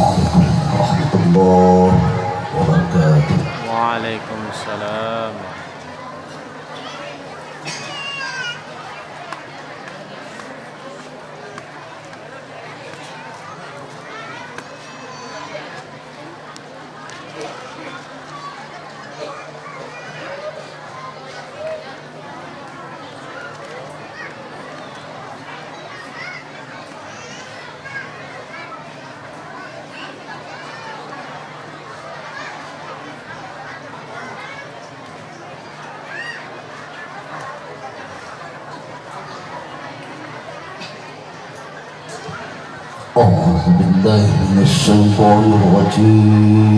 Assalamualaikum warahmatullahi wabarakatuh. Waalaikumsalam. أعوذ بالله من الشيطان الرجيم.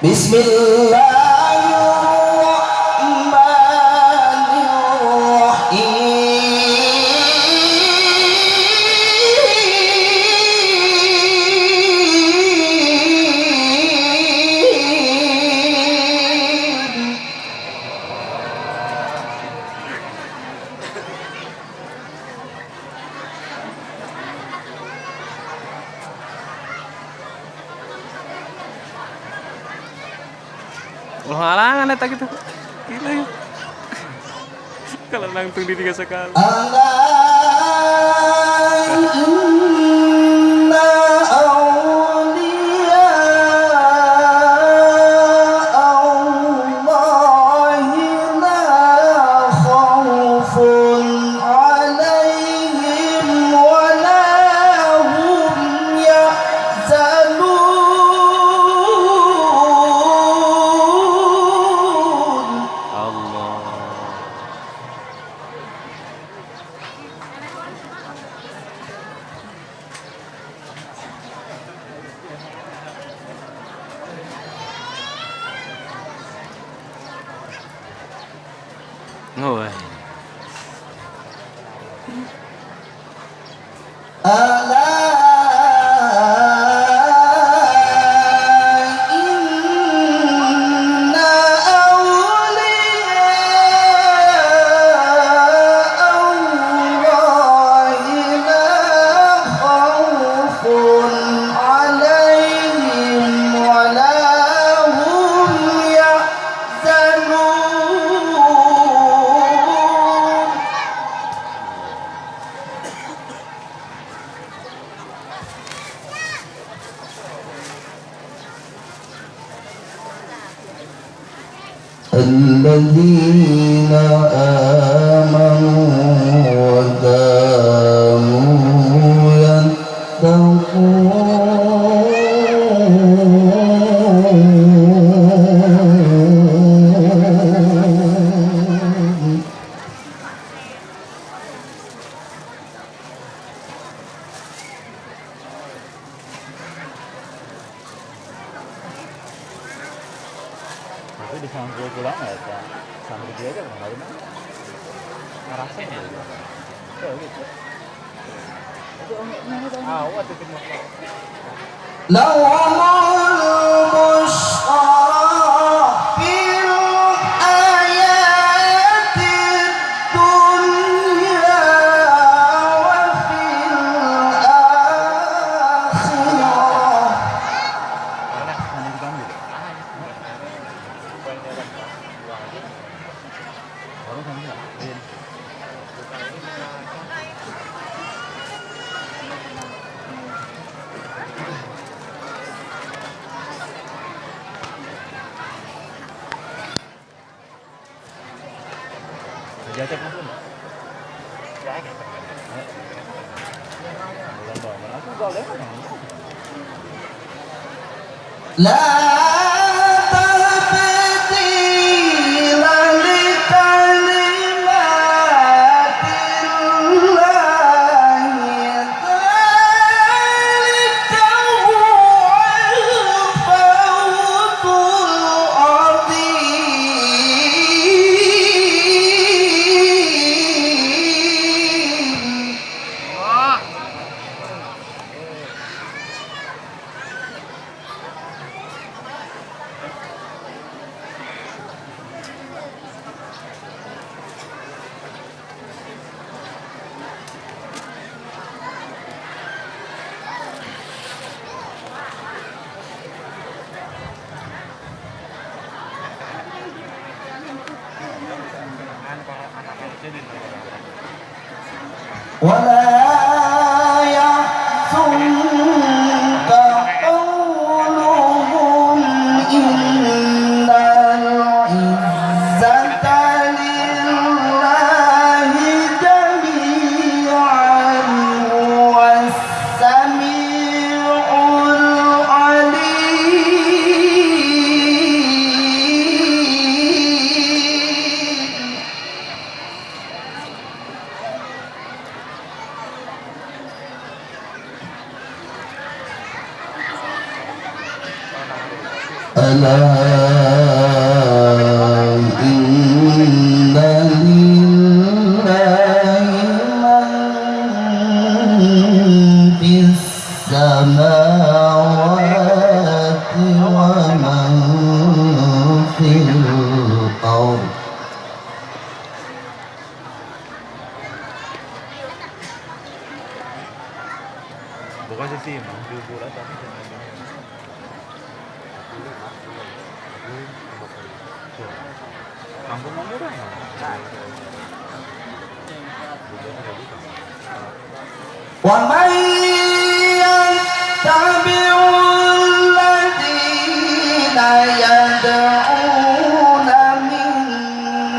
بسم الله Ulah halangan eta gitu. Gila ya. Kalau nangtung di 3 sekali. Ngoi. الذين آمنوا وكانوا يتقون. Itu disangkul pulang nggak ya? Sampai dia kan kemarin ngerasa nggak ya? Oh gitu. Itu awat itu masalah. لهم البشرى في الحياة الدنيا وفي الآخرة. Hanya dipanggil. Baru kan nggak? Jajak pun. Jajak. Bulan aku gak lewat. لا تبديل لكلمات الله ذلك هو الفوز العظيم. ولا يحزنك قولهم إن العزة لله جميعا هو السميع العليم. ألا إن لله من في السماوات ومن في الأرض Bukan sisi emang jujur aja. Kampung murah ya? ومن يتبع الذين يدعون من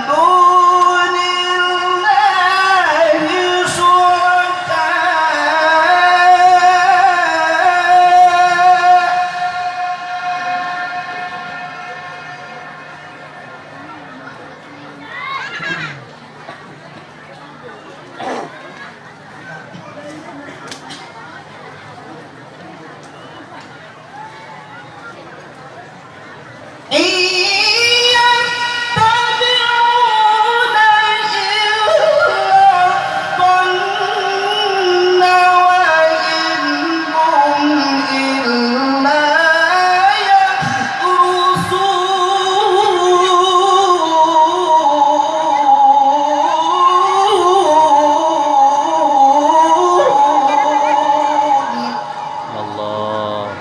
دون الله شركاء إن يتبعون إلا الظن وإن هم إلا يخرصون. Allah.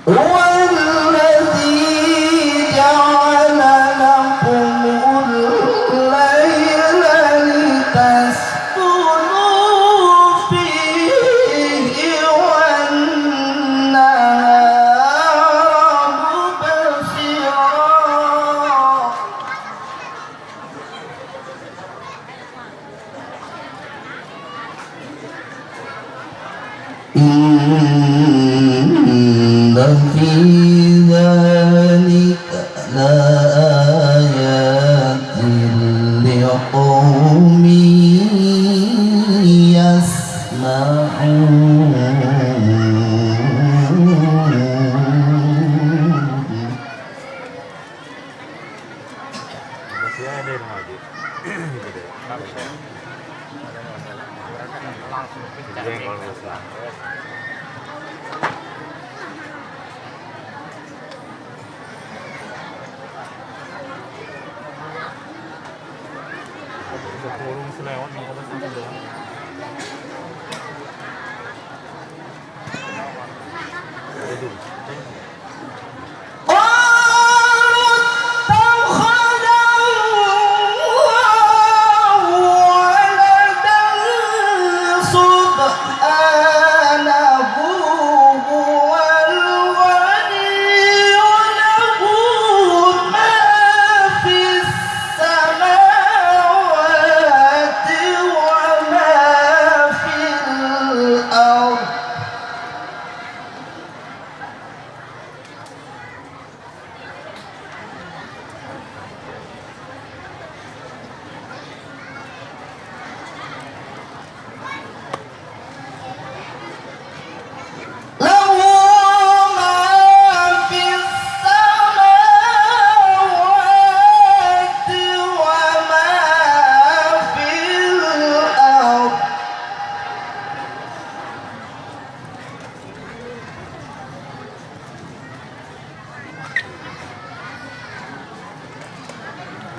هو الذي جعل لكم الليل لتسكنوا فيه والنهار مبصرا. إن في ذلك لآيات لقوم يسمعون. Masih ada yang lagi. Jengkol besar. Kurung selewat mau ke sana doang. Aduh.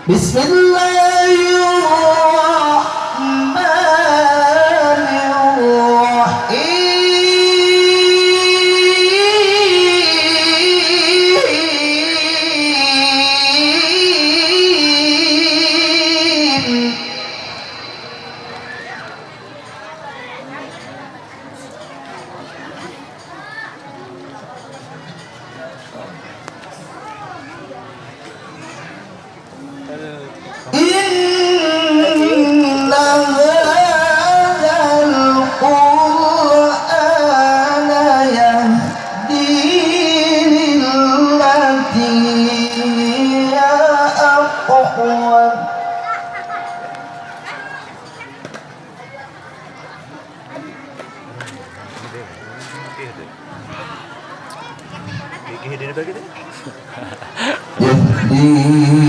Bismillahirrahmanirrahim. إن هذا القرآن يهدي للتي هي أقوم. يهدي